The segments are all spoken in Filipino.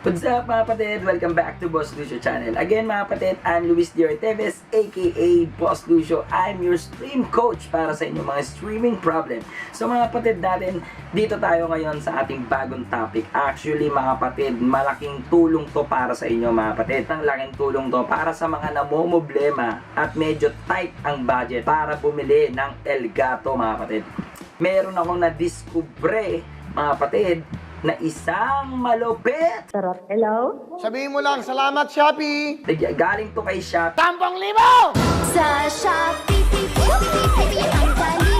What's up mga kapatid? Welcome back to Boss Lucio channel. Again mga kapatid, I'm Luis Diorteves aka Boss Lucio. I'm your stream coach para sa inyong mga streaming problem. So mga kapatid natin, dito tayo ngayon sa ating bagong topic. Actually mga kapatid, malaking tulong to para sa inyo mga kapatid. Ang laking tulong to para sa mga namomblema at medyo tight ang budget para bumili ng Elgato mga kapatid. Meron akong na-discover mga kapatid na isang malupit. Sarap. Hello? Sabihin mo lang, salamat Shopee! Galing to kay Shopee. Tampong libo! Sa Shopee, ang dali.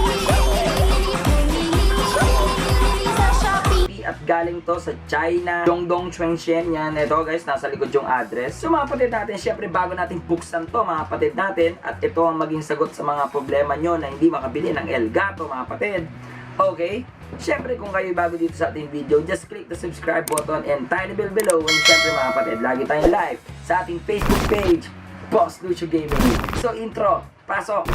Sa Shopee. At galing to sa China, Dongdong Chuanshen. Yan, ito guys, nasa likod yung address. So mga kapatid natin, syempre bago natin buksan to mga kapatid natin, at ito ang maging sagot sa mga problema nyo na hindi makabili ng Elgato mga kapatid. Okay? Syempre kung kayo bago dito sa ating video, just click the subscribe button and tiny bell below. And syempre mga kapatid, lagi tayong live sa ating Facebook page, Boss Lucio Gaming. So intro, pasok!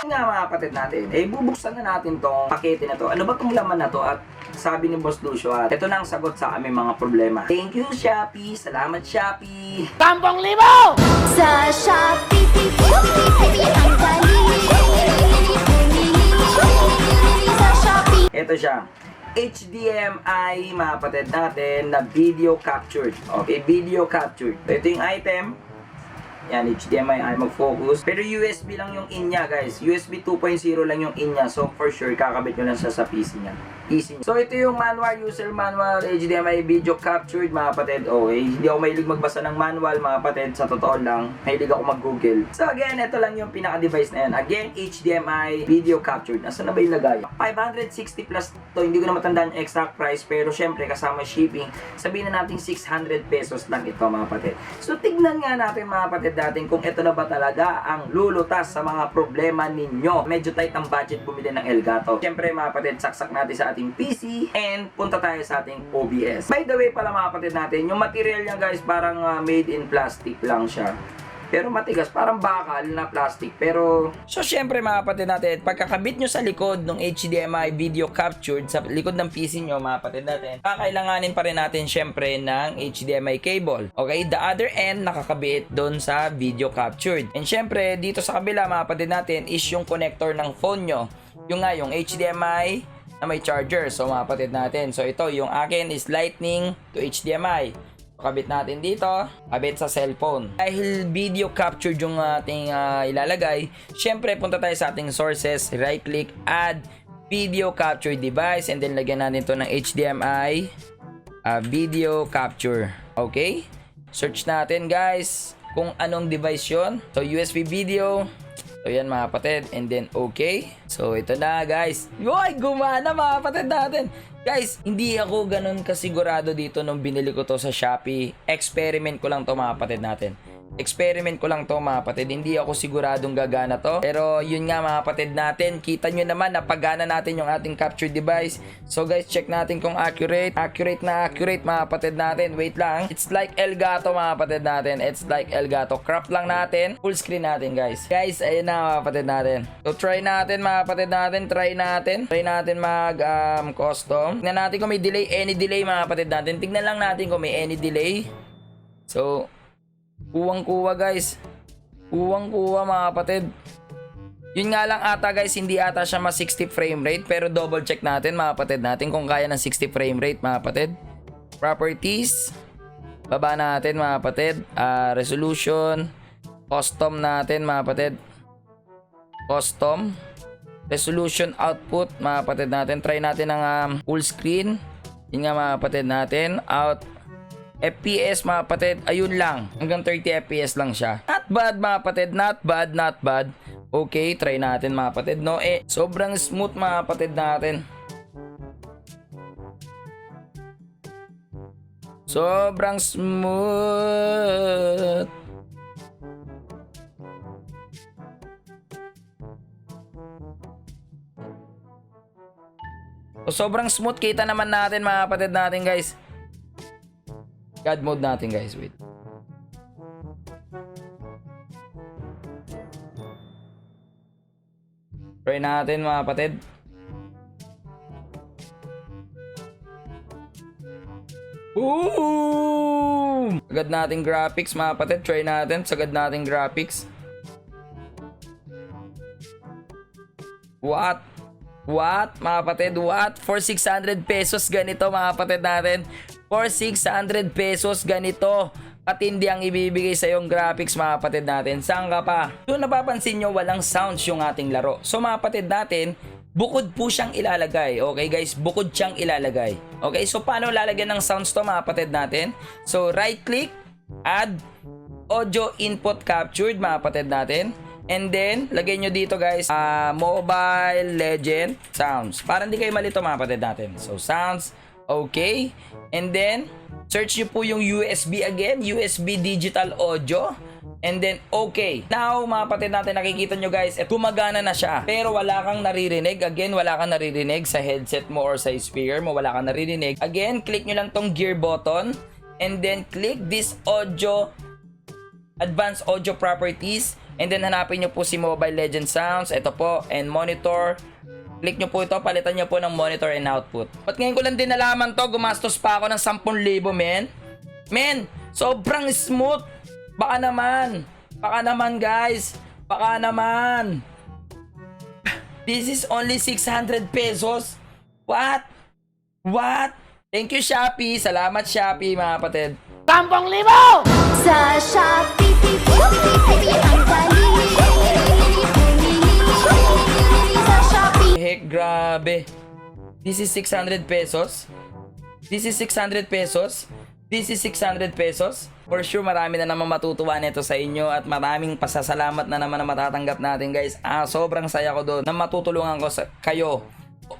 Nga mga kapatid natin, bubuksan na natin tong pakete na to. Ano ba tong laman na to? At sabi ni Boss Lucio, at ito na ang sagot sa aming mga problema. Thank you Shopee, salamat Shopee. Tampong libo! Sa Shopee, ang dali. Sa Shopee. Ito siya, HDMI mga kapatid natin na video captured. Okay, video captured. Ito yung item. Yan, HDMI ay mag-focus. Pero USB lang yung in niya, guys. USB 2.0 lang yung in niya. So, for sure, kakabit nyo lang siya sa PC niya. Easy. So, ito yung manual, user manual, HDMI video captured, mga kapatid. Okay, hindi ako mahilig magbasa ng manual, mga kapatid. Sa totoo lang, mahilig ako mag-google. So, again, ito lang yung pinaka-device na yan. Again, HDMI video captured. Nasaan na ba yung lagay? 560 plus to. Hindi ko na matandaan yung exact price. Pero, syempre, kasama shipping. Sabihin na natin 600 pesos lang ito, mga kapatid. So, tignan nga natin, mga kapatid natin kung ito na ba talaga ang lulutas sa mga problema ninyo. Medyo tight ang budget bumili ng Elgato. Siyempre mga kapatid, saksak natin sa ating PC and punta tayo sa ating OBS. By the way pala mga kapatid natin, yung material niya guys parang made in plastic lang siya. Pero matigas, parang bakal na plastic. Pero, so syempre mga kapatid natin, pagkakabit nyo sa likod ng HDMI video captured, sa likod ng PC nyo mga kapatid natin, kakailanganin pa rin natin syempre ng HDMI cable. Okay, the other end nakakabit doon sa video captured. And syempre, dito sa kabila mga kapatid natin is yung connector ng phone nyo. Yung nga, yung HDMI na may charger. So mga kapatid natin, so ito, yung akin is lightning to HDMI. Kabit natin dito, kabit sa cellphone. Dahil video captured yung ating ilalagay, syempre punta tayo sa ating sources, right click, add video capture device, and then lagyan natin to ng HDMI video capture. Okay? Search natin guys kung anong device yon. So USB video. So yan mga kapatid, and then okay. So ito na guys. Yoy, gumana mga kapatid natin. Guys, hindi ako ganun kasigurado dito nung binili ko to sa Shopee. Experiment ko lang to mga kapatid natin. Experiment ko lang to mga kapatid. Hindi ako siguradong gagana to. Pero yun nga mga kapatid natin. Kita nyo naman na pagana natin yung ating capture device. So guys, check natin kung accurate. Accurate na accurate mga kapatid natin. Wait lang. It's like Elgato mga kapatid natin. It's like Elgato. Crop lang natin. Full screen natin guys. Guys, ayun na mga kapatid natin. So try natin mga kapatid natin. Try natin mag custom. Tignan natin kung may delay. Any delay mga kapatid natin. Tignan lang natin kung may any delay. So kuwang-kuwa guys. Kuwang-kuwa mga kapatid. Yun nga lang ata guys, hindi ata siya mas 60 frame rate. Pero double check natin mga kapatid natin kung kaya ng 60 frame rate mga kapatid. Properties. Baba natin mga kapatid. Resolution. Custom natin mga kapatid. Custom. Resolution output mga kapatid natin. Try natin ng full screen. Yun nga mga kapatid natin. Out. FPS mga kapatid, ayun lang. Hanggang 30 FPS lang siya. Not bad mga kapatid, not bad, not bad. Okay, try natin mga kapatid. No, sobrang smooth mga kapatid natin. Sobrang smooth. So, sobrang smooth. Kita naman natin mga kapatid natin guys. God mode natin guys. Wait. Try natin mga kapatid. Boom! Sagad nating graphics mga kapatid. Try natin. Sagad nating graphics. What? What? Mga kapatid, what? For 600 pesos ganito mga kapatid natin. For 600 pesos ganito. Katindi ang ibibigay sa yung graphics mga kapatid natin. Saan ka pa? So napapansin nyo walang sounds yung ating laro. So mga kapatid natin, bukod po siyang ilalagay. Okay guys, bukod siyang ilalagay. Okay, so paano lalagyan ng sounds to mga kapatid natin? So right click, add audio input captured mga kapatid natin. And then, lagay nyo dito guys, Mobile Legend Sounds. Para hindi kayo malito mga kapatid natin. So, sounds, okay. And then, search nyo po yung USB again, USB Digital Audio. And then, okay. Now, mga kapatid natin, nakikita nyo guys, gumagana na siya. Pero wala kang naririnig. Again, wala kang naririnig sa headset mo or sa speaker mo. Wala kang naririnig. Again, click nyo lang tong gear button. And then, click this audio, advanced audio properties. And then hanapin nyo po si Mobile Legend Sounds. Ito po. And monitor. Click nyo po ito. Palitan nyo po ng monitor and output. Ba't ngayon ko lang din nalaman to? Gumastos pa ako ng 10,000 men. Men, sobrang smooth. Baka naman. Baka naman guys. Baka naman. This is only 600 pesos. What? What? Thank you Shopee. Salamat Shopee mga kapatid. 10,000! Sa Shopee, pipi ang galing. Sa Shopee. Heck, grabe. This is 600 pesos. This is 600 pesos. This is 600 pesos. For sure, marami na naman matutuwa nito sa inyo at maraming pasasalamat na naman na matatanggap natin, guys. Sobrang saya ko doon na matutulungan ko kayo.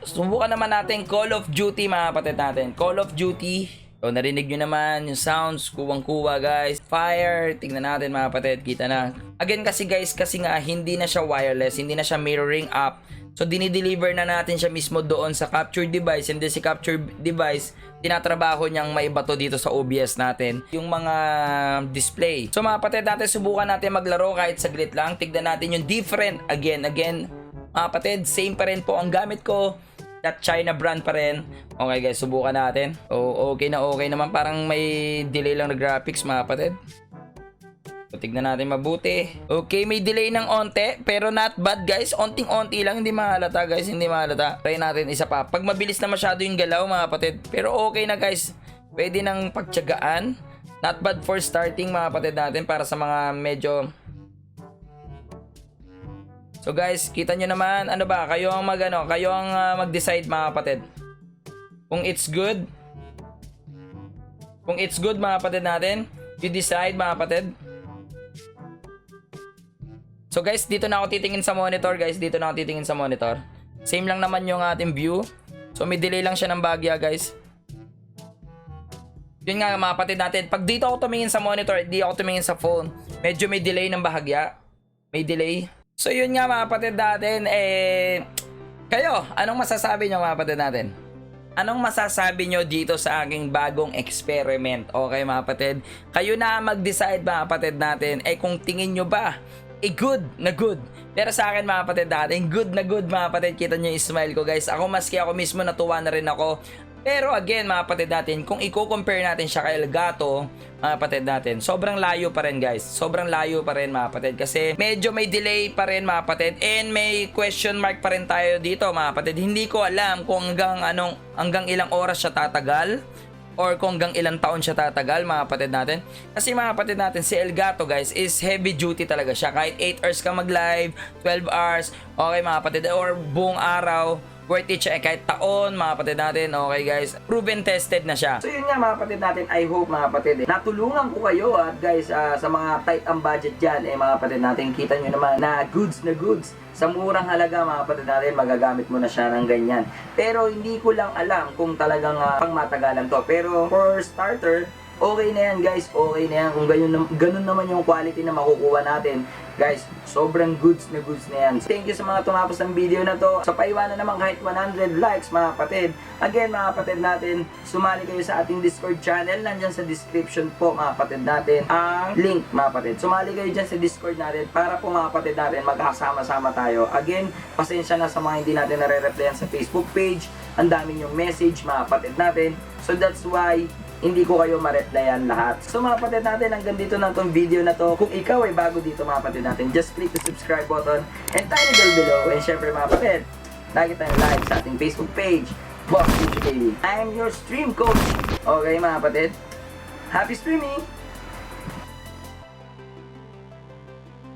Subukan naman natin Call of Duty, mga kapatid natin. Call of Duty. So, narinig nyo naman yung sounds, kuwang-kuwa guys. Fire, tingnan natin mga kapatid, kita na. Again kasi guys, kasi nga hindi na siya wireless, hindi na siya mirroring app. So, dinideliver na natin siya mismo doon sa capture device. And then si capture device, tinatrabaho niyang maibato dito sa OBS natin yung mga display. So, mga kapatid natin, subukan natin maglaro kahit saglit lang. Tignan natin yung different. Again, mga kapatid, same pa rin po ang gamit ko. That China brand pa rin. Okay guys, subukan natin. Oh, okay naman. Parang may delay lang na graphics mga kapatid. So, tignan natin mabuti. Okay, may delay ng onte. Pero not bad guys. Onting-onti lang. Hindi mahalata guys. Hindi mahalata. Try natin isa pa. Pag mabilis na masyado yung galaw mga kapatid. Pero okay na guys. Pwede nang pagtiyagaan. Not bad for starting mga kapatid natin. Para sa mga medyo... So guys, kita nyo naman, ano ba, kayo ang mag-decide mga kapatid. Kung it's good mga kapatid natin, you decide mga kapatid. So guys, dito na ako titingin sa monitor guys, Same lang naman yung ating view. So may delay lang siya ng bagya guys. Yun nga mga kapatid natin, pag dito ako tumingin sa monitor, di ako tumingin sa phone, medyo may delay ng bahagya. May delay. So yun nga mga kapatid natin, kayo, anong masasabi nyo mga kapatid natin? Anong masasabi nyo dito sa aking bagong experiment? Okay mga kapatid, kayo na mag-decide mga kapatid natin, kung tingin nyo ba, good na good. Pero sa akin mga kapatid natin, good na good mga kapatid, kita nyo yung smile ko guys. Maski ako mismo natuwa na rin ako. Pero again mga kapatid natin, kung i-compare natin siya kay Elgato, mga kapatid natin, sobrang layo pa rin guys. Sobrang layo pa rin mga kapatid. Kasi medyo may delay pa rin mga kapatid. And may question mark pa rin tayo dito mga kapatid. Hindi ko alam kung hanggang ilang oras siya tatagal. Or kung hanggang ilang taon siya tatagal mga kapatid natin. Kasi mga kapatid natin, si Elgato guys is heavy duty talaga siya. Kahit 8 hours ka mag-live, 12 hours, okay mga kapatid, or buong araw, worth it siya kahit taon mga kapatid natin. Okay guys, proven tested na siya. So yun nga mga kapatid natin, I hope mga kapatid natulungan ko kayo at guys sa mga tight ang budget dyan mga kapatid natin, kita nyo naman na goods sa murang halaga mga kapatid natin, magagamit mo na siya ng ganyan. Pero hindi ko lang alam kung talagang pang matagalan to. Pero for starter, okay na yan guys, okay na yan. Kung ganun naman yung quality na makukuha natin, guys, sobrang goods na yan. Thank you sa mga tumapos ng video na to. Sa paiwanan naman kahit 100 likes mga kapatid. Again mga kapatid natin, sumali kayo sa ating Discord channel. Nandyan sa description po mga kapatid natin ang link mga kapatid. Sumali kayo dyan sa Discord natin para po mga kapatid natin magkakasama-sama tayo. Again, pasensya na sa mga hindi natin nare-replyan sa Facebook page. Ang dami yung message mga kapatid natin. So that's why hindi ko kayo ma-replyan lahat. So mga kapatid natin, hanggang dito na itong video na to. Kung ikaw ay bago dito mga kapatid natin, just click the subscribe button and tiny bell below. And syempre mga kapatid, lagi tayong live sa ating Facebook page, Boss DJ TV. I am your stream coach. Okay mga kapatid, happy streaming!